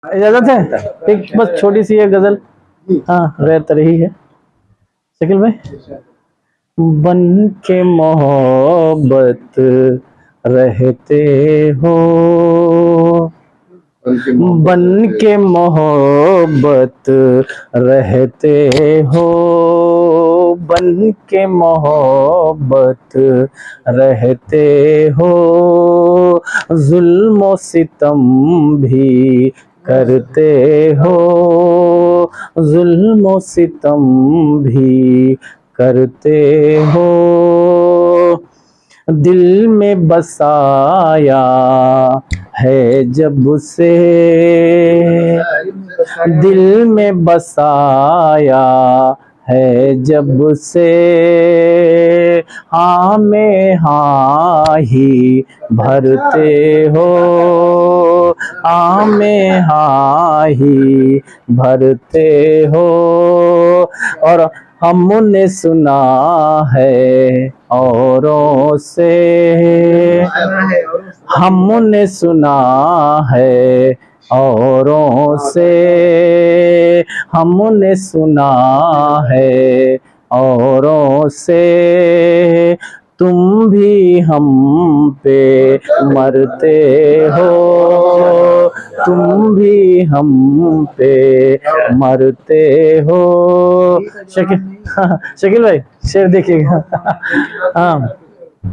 इजाजत है? एक बस छोटी सी है गजल, हाँ गैर तरही है। शकील भाई, बन के मोहब्बत रहते हो, बन के मोहब्बत रहते हो, बन के मोहब्बत रहते हो, जुल्म सितम भी करते हो, जुल्म सितम भी करते हो, दिल में बसाया है जब से, दिल में बसाया है जब से, हाँ में हाँ ही भरते हो, हाँ में हाँ ही भरते हो, और हमने सुना है औरों से, हमने सुना है औरों से, हमने सुना है औरों से, तुम भी हम पे मरते हो, तुम भी हम पे मरते हो। शकील भाई शेर देखिएगा। हाँ,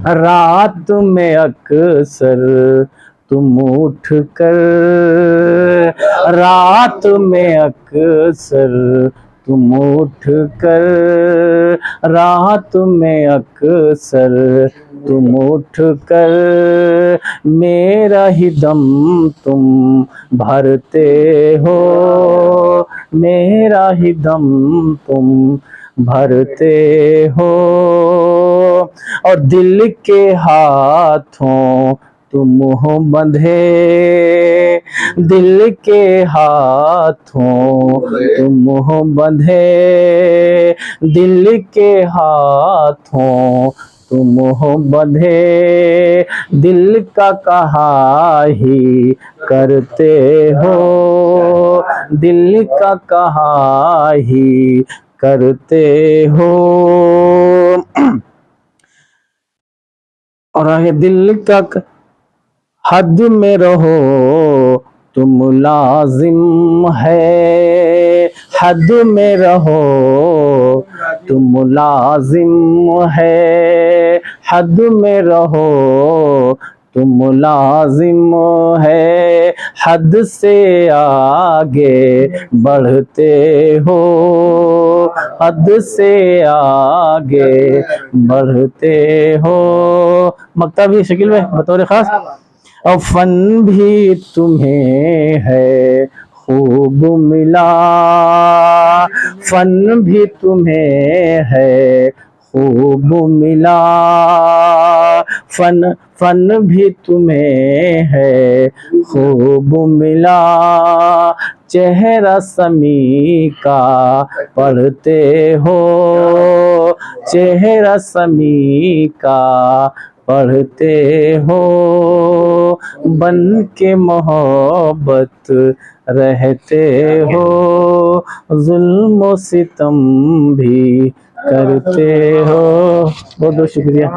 रात में अक्सर तुम उठ कर, रात में अक्सर तुम उठ कर, रात में अक्सर तुम उठ कर, मेरा ही दम तुम भरते हो, मेरा ही दम तुम भरते हो, और दिल के हाथों तुम हो बंधे, दिल के हाथों तुम हो बंधे, दिल के हाथों तुम हो बंधे, दिल का कहा ही करते हो, दिल का कहा ही करते हो, और आगे दिल का हद में रहो तुम लाजिम है, हद में रहो तुम लाजिम है, हद में रहो तुम लाजिम है, हद से आगे बढ़ते हो, हद से आगे बढ़ते हो। मक्ता भी शकील भाई बतौर खास, और फन भी तुम्हें है खूब मिला, फन भी तुम्हें है खूब मिला, फन फन भी तुम्हें है खूब मिला, चेहरा समी का पढ़ते हो, चेहरा समी का पढ़ते हो, बन के मोहब्बत रहते हो, जुल्म सितम भी करते हो। बहुत बहुत शुक्रिया।